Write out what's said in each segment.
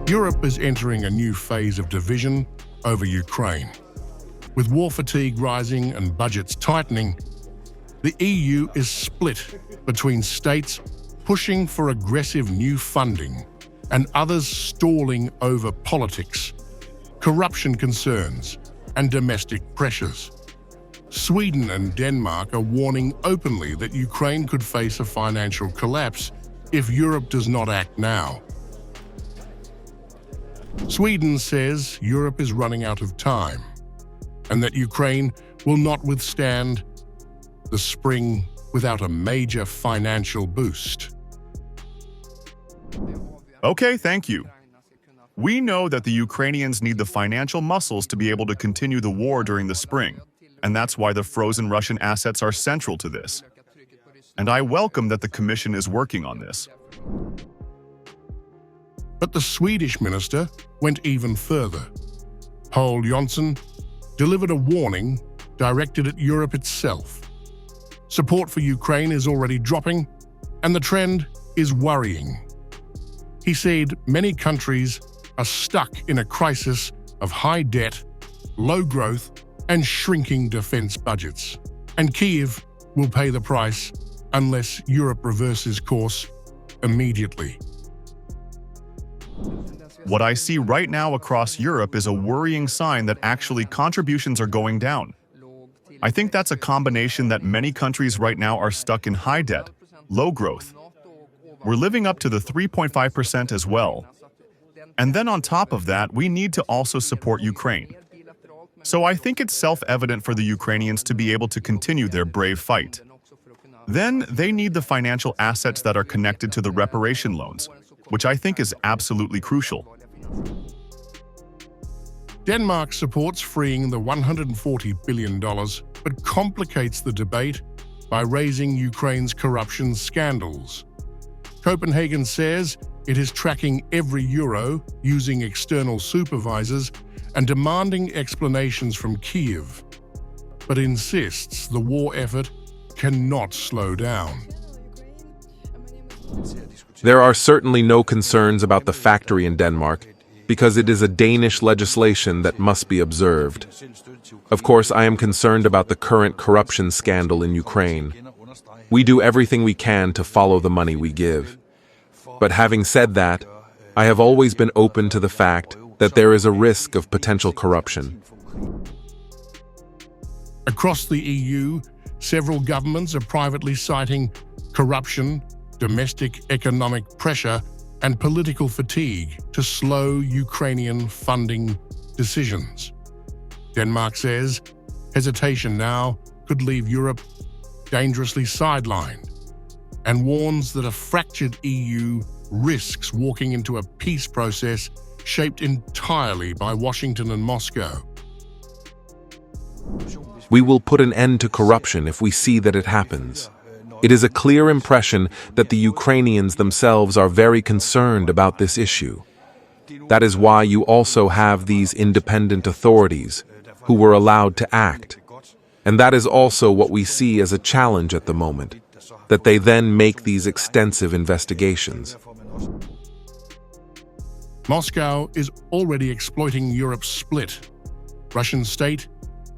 Europe is entering a new phase of division over Ukraine. With war fatigue rising and budgets tightening, the EU is split between states pushing for aggressive new funding and others stalling over politics, corruption concerns, and domestic pressures. Sweden and Denmark are warning openly that Ukraine could face a financial collapse if Europe does not act now. Sweden says Europe is running out of time and that Ukraine will not withstand the spring without a major financial boost. Okay, thank you. We know that the Ukrainians need the financial muscles to be able to continue the war during the spring, and that's why the frozen Russian assets are central to this. And I welcome that the Commission is working on this. But the Swedish minister went even further. Poul Jonsson delivered a warning directed at Europe itself. Support for Ukraine is already dropping, and the trend is worrying. He said many countries are stuck in a crisis of high debt, low growth, and shrinking defense budgets. And Kyiv will pay the price unless Europe reverses course immediately. What I see right now across Europe is a worrying sign that actually contributions are going down. I think that's a combination that many countries right now are stuck in high debt, low growth. We're living up to the 3.5% as well. And then on top of that, we need to also support Ukraine. So I think it's self-evident for the Ukrainians to be able to continue their brave fight. Then they need the financial assets that are connected to the reparation loans, which I think is absolutely crucial. Denmark supports freeing the $140 billion, but complicates the debate by raising Ukraine's corruption scandals. Copenhagen says it is tracking every euro using external supervisors and demanding explanations from Kyiv, but insists the war effort cannot slow down. There are certainly no concerns about the factory in Denmark, because it is a Danish legislation that must be observed. Of course, I am concerned about the current corruption scandal in Ukraine. We do everything we can to follow the money we give. But having said that, I have always been open to the fact that there is a risk of potential corruption. Across the EU, several governments are privately citing corruption, domestic economic pressure, and political fatigue to slow Ukrainian funding decisions. Denmark says hesitation now could leave Europe dangerously sidelined and warns that a fractured EU risks walking into a peace process shaped entirely by Washington and Moscow. We will put an end to corruption if we see that it happens. It is a clear impression that the Ukrainians themselves are very concerned about this issue. That is why you also have these independent authorities who were allowed to act. And that is also what we see as a challenge at the moment, that they then make these extensive investigations. Moscow is already exploiting Europe's split. Russian state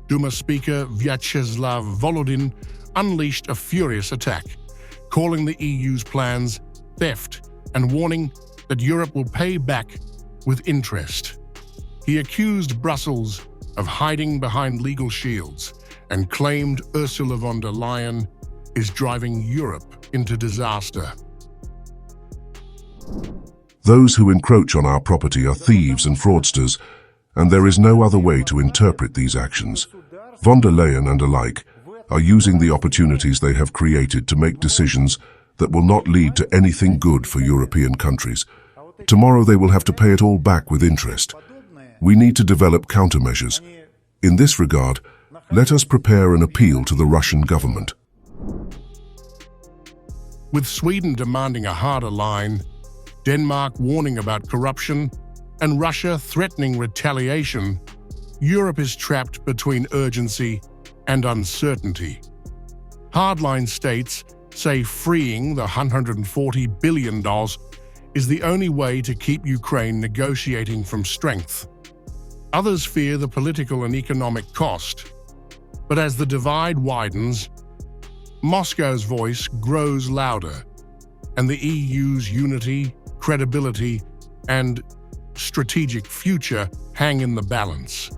Duma Speaker Vyacheslav Volodin unleashed a furious attack, calling the EU's plans theft and warning that Europe will pay back with interest. He accused Brussels of hiding behind legal shields and claimed Ursula von der Leyen is driving Europe into disaster. Those who encroach on our property are thieves and fraudsters, and there is no other way to interpret these actions. Von der Leyen and alike are using the opportunities they have created to make decisions that will not lead to anything good for European countries. Tomorrow they will have to pay it all back with interest. We need to develop countermeasures. In this regard, let us prepare an appeal to the Russian government. With Sweden demanding a harder line, Denmark warning about corruption, and Russia threatening retaliation, Europe is trapped between urgency and uncertainty. Hardline states say freeing the $140 billion is the only way to keep Ukraine negotiating from strength. Others fear the political and economic cost. But as the divide widens, Moscow's voice grows louder, and the EU's unity, credibility, and strategic future hang in the balance.